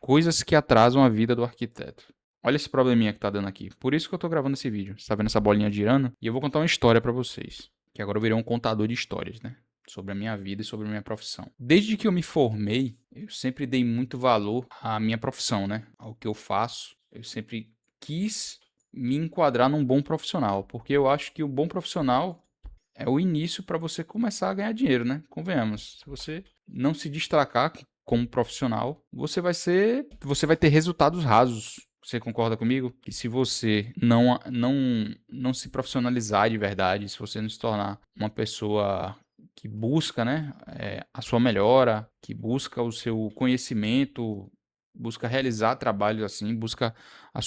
Coisas que atrasam a vida do arquiteto. Olha esse probleminha que tá dando aqui. Por isso que eu tô gravando esse vídeo. Você tá vendo essa bolinha girando? E eu vou contar uma história pra vocês. Que agora eu virei um contador de histórias, né? Sobre a minha vida e sobre a minha profissão. Desde que eu me formei, eu sempre dei muito valor à minha profissão, né? Ao que eu faço. Eu sempre quis me enquadrar num bom profissional. Porque eu acho que o bom profissional é o início para você começar a ganhar dinheiro, né? Convenhamos. Se você não se destacar como profissional, você vai ter resultados rasos. Você concorda comigo? Que se você não se profissionalizar de verdade, se você não se tornar uma pessoa que busca, né, a sua melhora, que busca o seu conhecimento, busca realizar trabalhos assim, busca a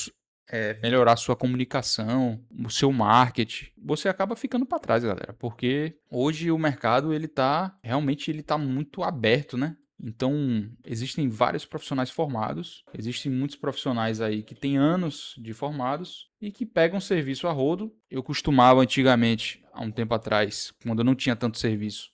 melhorar a sua comunicação, o seu marketing, você acaba ficando para trás, galera, porque hoje o mercado ele tá muito aberto, né? Então, existem vários profissionais formados, existem muitos profissionais aí que têm anos de formados e que pegam serviço a rodo. Eu costumava antigamente, há um tempo atrás, quando eu não tinha tanto serviço,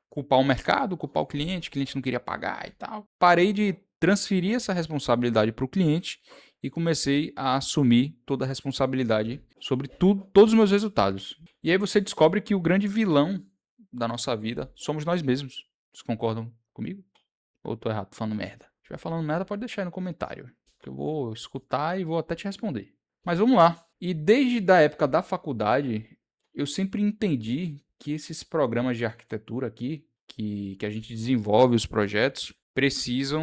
culpar o mercado, culpar o cliente não queria pagar e tal. Parei de transferir essa responsabilidade para o cliente e comecei a assumir toda a responsabilidade sobre tudo, todos os meus resultados. E aí você descobre que o grande vilão da nossa vida somos nós mesmos. Vocês concordam comigo? Ou tô errado, tô falando merda? Se estiver falando merda, pode deixar aí no comentário, que eu vou escutar e vou até te responder. Mas vamos lá. E desde a época da faculdade, eu sempre entendi que esses programas de arquitetura aqui, que a gente desenvolve os projetos, precisam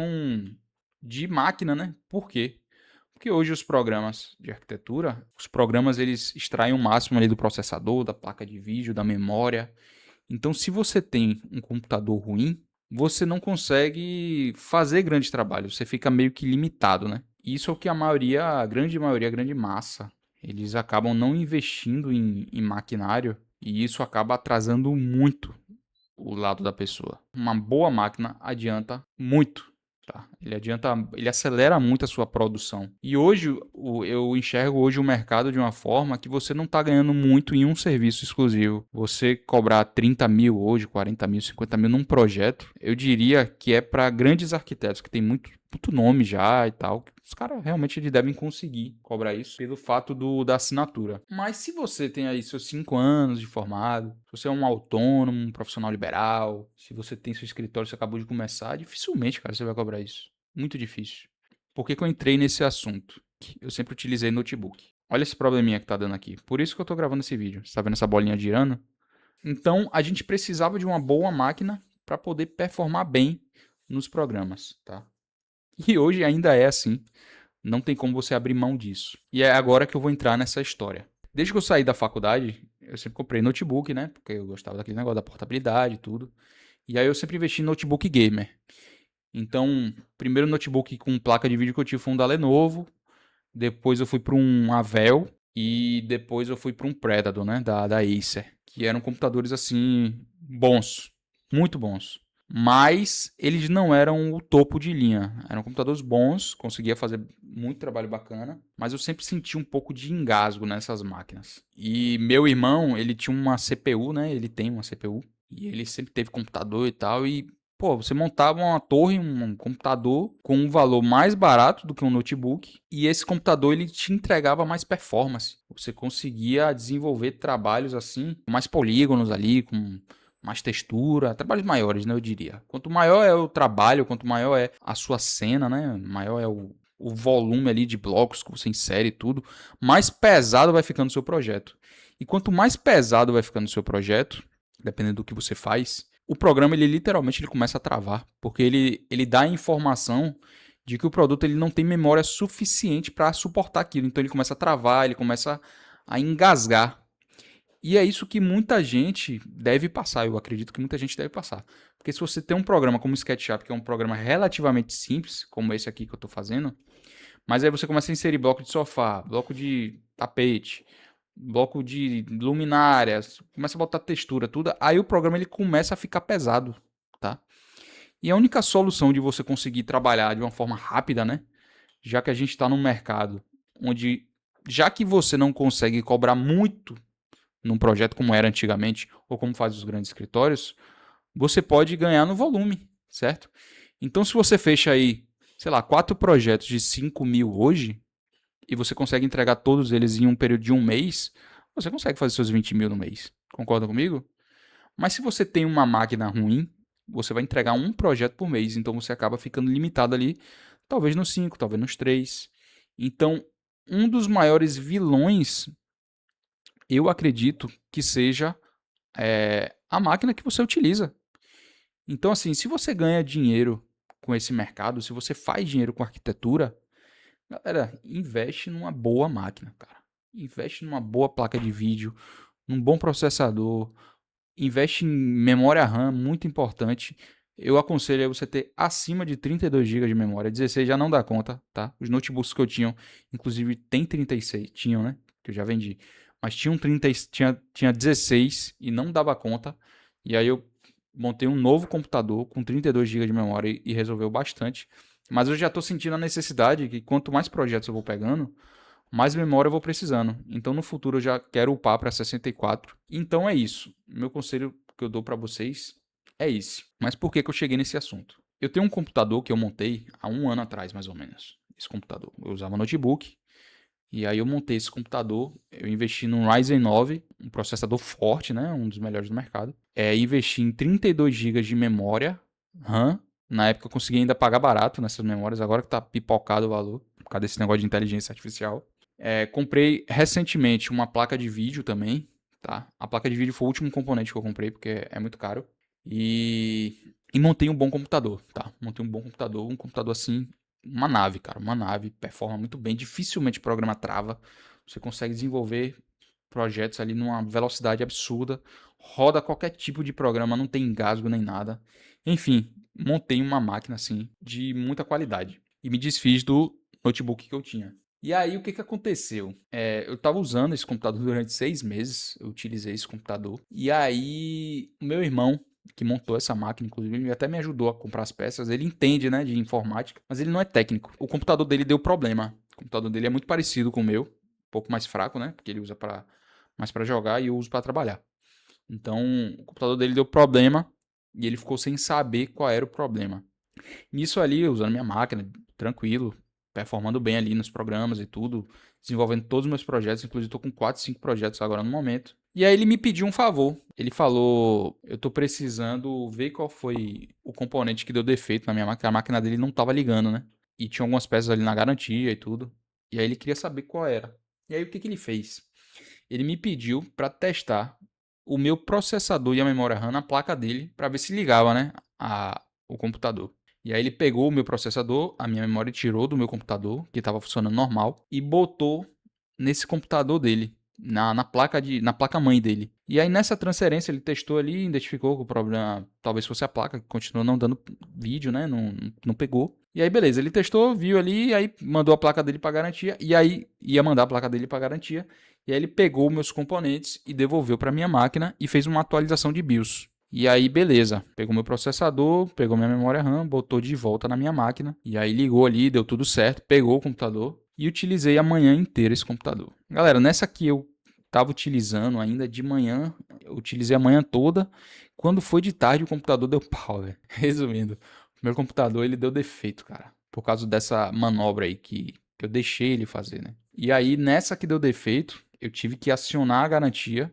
de máquina, né? Por quê? Porque hoje os programas de arquitetura, os programas eles extraem o máximo ali do processador, da placa de vídeo, da memória. Então, se você tem um computador ruim, você não consegue fazer grandes trabalhos, você fica meio que limitado, né? Isso é o que a grande maioria, a grande massa, eles acabam não investindo em maquinário e isso acaba atrasando muito o lado da pessoa. Uma boa máquina adianta muito. Tá? Ele acelera muito a sua produção. E hoje eu enxergo hoje o mercado de uma forma que você não está ganhando muito em um serviço exclusivo. Você cobrar 30 mil hoje, 40 mil, 50 mil num projeto, eu diria que é para grandes arquitetos que tem muito nome já e tal. Os caras realmente eles devem conseguir cobrar isso pelo fato da assinatura. Mas se você tem aí seus 5 anos de formado, se você é um autônomo, um profissional liberal, se você tem seu escritório, você acabou de começar, dificilmente, cara, você vai cobrar isso. Muito difícil. Por que eu entrei nesse assunto? Eu sempre utilizei notebook. Olha esse probleminha que tá dando aqui. Por isso que eu tô gravando esse vídeo. Você tá vendo essa bolinha girando? Então, a gente precisava de uma boa máquina para poder performar bem nos programas, tá? E hoje ainda é assim. Não tem como você abrir mão disso. E é agora que eu vou entrar nessa história. Desde que eu saí da faculdade, eu sempre comprei notebook, né? Porque eu gostava daquele negócio da portabilidade e tudo. E aí eu sempre investi em notebook gamer. Então, o primeiro notebook com placa de vídeo que eu tive foi um da Lenovo. Depois eu fui para um Avel. E depois eu fui para um Predator, né? Da Acer. Que eram computadores assim, bons. Muito bons. Mas eles não eram o topo de linha. Eram computadores bons, conseguia fazer muito trabalho bacana, mas eu sempre senti um pouco de engasgo nessas máquinas. E meu irmão, ele tinha uma CPU, né? Ele tem uma CPU. E ele sempre teve computador e tal. E, pô, você montava uma torre, um computador com um valor mais barato do que um notebook. E esse computador, ele te entregava mais performance. Você conseguia desenvolver trabalhos assim, com mais polígonos ali, com mais textura, trabalhos maiores, né, eu diria. Quanto maior é o trabalho, quanto maior é a sua cena, né, maior é o volume ali de blocos que você insere e tudo, mais pesado vai ficando o seu projeto. E quanto mais pesado vai ficando o seu projeto, dependendo do que você faz, o programa ele literalmente ele começa a travar, porque ele dá a informação de que o produto ele não tem memória suficiente para suportar aquilo, então ele começa a travar, ele começa a engasgar. E é isso que muita gente deve passar, eu acredito que muita gente deve passar. Porque se você tem um programa como o SketchUp, que é um programa relativamente simples, como esse aqui que eu estou fazendo, mas aí você começa a inserir bloco de sofá, bloco de tapete, bloco de luminárias, começa a botar textura, tudo, aí o programa ele começa a ficar pesado, tá? E a única solução de você conseguir trabalhar de uma forma rápida, né? Já que a gente está num mercado onde, já que você não consegue cobrar muito num projeto como era antigamente, ou como faz os grandes escritórios, você pode ganhar no volume, certo? Então, se você fecha aí sei lá, 4 projetos de 5.000 hoje, e você consegue entregar todos eles em um período de um mês, você consegue fazer seus 20.000 no mês. Concorda comigo? Mas se você tem uma máquina ruim, você vai entregar um projeto por mês, então você acaba ficando limitado ali, talvez nos 5, talvez nos 3. Então, um dos maiores vilões, eu acredito que seja a máquina que você utiliza. Então, assim, se você ganha dinheiro com esse mercado, se você faz dinheiro com arquitetura, galera, investe numa boa máquina, cara. Investe numa boa placa de vídeo, num bom processador, investe em memória RAM, muito importante. Eu aconselho você ter acima de 32 GB de memória. 16 já não dá conta, tá? Os notebooks que eu tinha, inclusive tem 36, tinham, né? Que eu já vendi. Mas tinha 16 e não dava conta. E aí eu montei um novo computador com 32 GB de memória e resolveu bastante. Mas eu já estou sentindo a necessidade que quanto mais projetos eu vou pegando, mais memória eu vou precisando. Então no futuro eu já quero upar para 64. Então é isso. Meu conselho que eu dou para vocês é esse. Mas por que eu cheguei nesse assunto? Eu tenho um computador que eu montei há um ano atrás, mais ou menos. Esse computador. Eu usava notebook. E aí eu montei esse computador. Eu investi num Ryzen 9, um processador forte, né? Um dos melhores do mercado. Investi em 32 GB de memória RAM. Na época eu consegui ainda pagar barato nessas memórias. Agora que tá pipocado o valor. Por causa desse negócio de inteligência artificial. Comprei recentemente uma placa de vídeo também, tá? A placa de vídeo foi o último componente que eu comprei, porque é muito caro. E montei um bom computador, tá? Montei um computador assim, uma nave, cara, uma nave, performa muito bem, dificilmente o programa trava. Você consegue desenvolver projetos ali numa velocidade absurda, roda qualquer tipo de programa, não tem engasgo nem nada. Enfim, montei uma máquina assim de muita qualidade e me desfiz do notebook que eu tinha. E aí, o que aconteceu? Eu estava usando esse computador durante 6 meses, eu utilizei esse computador. E aí, o meu irmão, que montou essa máquina, inclusive, ele até me ajudou a comprar as peças. Ele entende, né, de informática, mas ele não é técnico. O computador dele deu problema. O computador dele é muito parecido com o meu, um pouco mais fraco, né, porque ele usa mais para jogar e eu uso para trabalhar. Então, o computador dele deu problema e ele ficou sem saber qual era o problema. Nisso ali, usando minha máquina, tranquilo, performando bem ali nos programas e tudo, desenvolvendo todos os meus projetos, inclusive estou com 4, 5 projetos agora no momento. E aí ele me pediu um favor. Ele falou: eu estou precisando ver qual foi o componente que deu defeito na minha máquina. A máquina dele não estava ligando, né? E tinha algumas peças ali na garantia e tudo. E aí ele queria saber qual era. E aí o que ele fez? Ele me pediu para testar o meu processador e a memória RAM na placa dele para ver se ligava, né, o computador. E aí ele pegou o meu processador, a minha memória tirou do meu computador, que estava funcionando normal, e botou nesse computador dele, na placa mãe dele. E aí nessa transferência ele testou ali, identificou que o problema talvez fosse a placa, que continuou não dando vídeo, né? Não pegou. E aí beleza, ele testou, viu ali, aí mandou a placa dele para garantia, e aí ia mandar a placa dele para garantia. E aí ele pegou meus componentes e devolveu para minha máquina e fez uma atualização de BIOS. E aí, beleza. Pegou meu processador, pegou minha memória RAM, botou de volta na minha máquina. E aí ligou ali, deu tudo certo, pegou o computador e utilizei a manhã inteira esse computador. Galera, nessa que eu estava utilizando ainda de manhã, eu utilizei a manhã toda. Quando foi de tarde, o computador deu pau, velho. Resumindo, o meu computador ele deu defeito, cara. Por causa dessa manobra aí que eu deixei ele fazer, né? E aí, nessa que deu defeito, eu tive que acionar a garantia.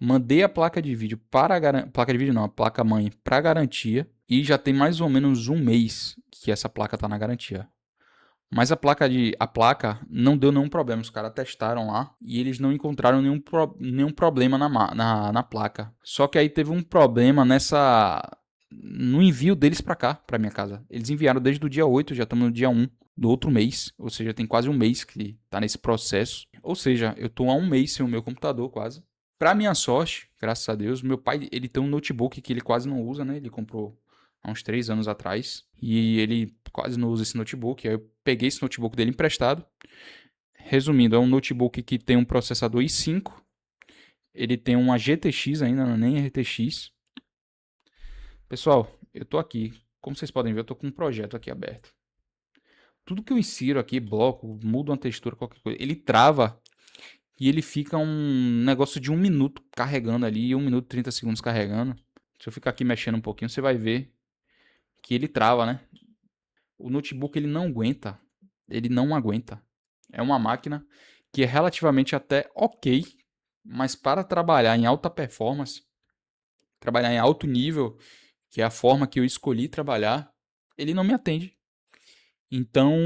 Mandei a placa de vídeo para a placa de vídeo não, a placa mãe para garantia e já tem mais ou menos um mês que essa placa está na garantia. Mas a placa não deu nenhum problema, os caras testaram lá e eles não encontraram nenhum problema na placa. Só que aí teve um problema no envio deles para cá, para minha casa. Eles enviaram desde o dia 8, já estamos no dia 1 do outro mês, ou seja, tem quase um mês que está nesse processo. Ou seja, eu estou há um mês sem o meu computador quase. Para minha sorte, graças a Deus, meu pai ele tem um notebook que ele quase não usa, né? Ele comprou há uns 3 anos atrás e ele quase não usa esse notebook. Aí eu peguei esse notebook dele emprestado. Resumindo, é um notebook que tem um processador i5. Ele tem uma GTX ainda, não é nem RTX. Pessoal, eu tô aqui. Como vocês podem ver, eu tô com um projeto aqui aberto. Tudo que eu insiro aqui, bloco, mudo uma textura, qualquer coisa, ele trava e ele fica um negócio de 1 minuto carregando ali, 1 minuto e 30 segundos carregando. Se eu ficar aqui mexendo um pouquinho, você vai ver que ele trava, né? O notebook ele não aguenta. Ele não aguenta. É uma máquina que é relativamente até ok, mas para trabalhar em alta performance, trabalhar em alto nível, que é a forma que eu escolhi trabalhar, ele não me atende. Então,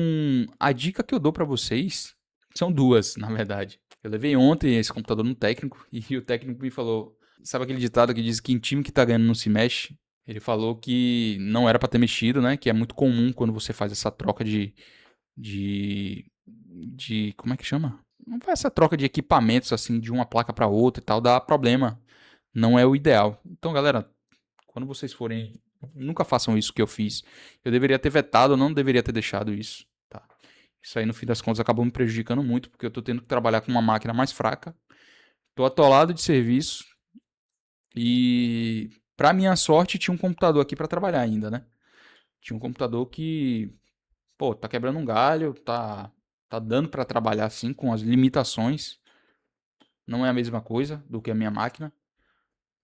a dica que eu dou para vocês são duas, na verdade. Eu levei ontem esse computador no técnico e o técnico me falou, sabe aquele ditado que diz que em time que tá ganhando não se mexe? Ele falou que não era para ter mexido, né? Que é muito comum quando você faz essa troca de como é que chama? Não faz essa troca de equipamentos assim de uma placa para outra e tal, dá problema. Não é o ideal. Então, galera, quando vocês forem, nunca façam isso que eu fiz. Eu deveria ter vetado, eu não deveria ter deixado isso, tá? Isso aí no fim das contas acabou me prejudicando muito, porque eu tô tendo que trabalhar com uma máquina mais fraca. Tô atolado de serviço e para minha sorte tinha um computador aqui para trabalhar ainda, né? Tinha um computador que, pô, tá quebrando um galho, tá dando para trabalhar assim com as limitações. Não é a mesma coisa do que a minha máquina.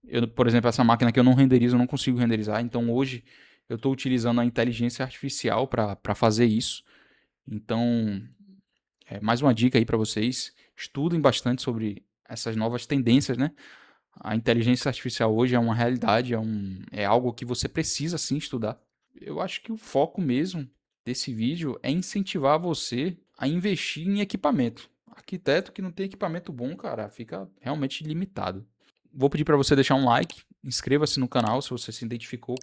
Eu, por exemplo, essa máquina que eu não renderizo, eu não consigo renderizar. Então hoje eu estou utilizando a inteligência artificial para fazer isso. Então, mais uma dica aí para vocês. Estudem bastante sobre essas novas tendências, né? A inteligência artificial hoje é uma realidade, é algo que você precisa sim estudar. Eu acho que o foco mesmo desse vídeo é incentivar você a investir em equipamento. Arquiteto que não tem equipamento bom, cara, fica realmente limitado. Vou pedir para você deixar um like, inscreva-se no canal se você se identificou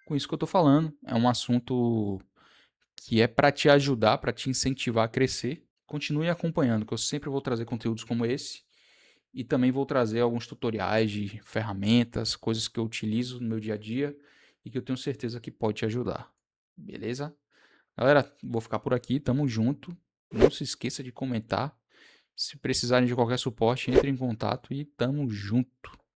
com isso que eu estou falando. É um assunto que é para te ajudar, para te incentivar a crescer. Continue acompanhando, que eu sempre vou trazer conteúdos como esse. E também vou trazer alguns tutoriais de ferramentas, coisas que eu utilizo no meu dia a dia e que eu tenho certeza que pode te ajudar. Beleza? Galera, vou ficar por aqui, tamo junto. Não se esqueça de comentar. Se precisarem de qualquer suporte, entre em contato e tamo junto.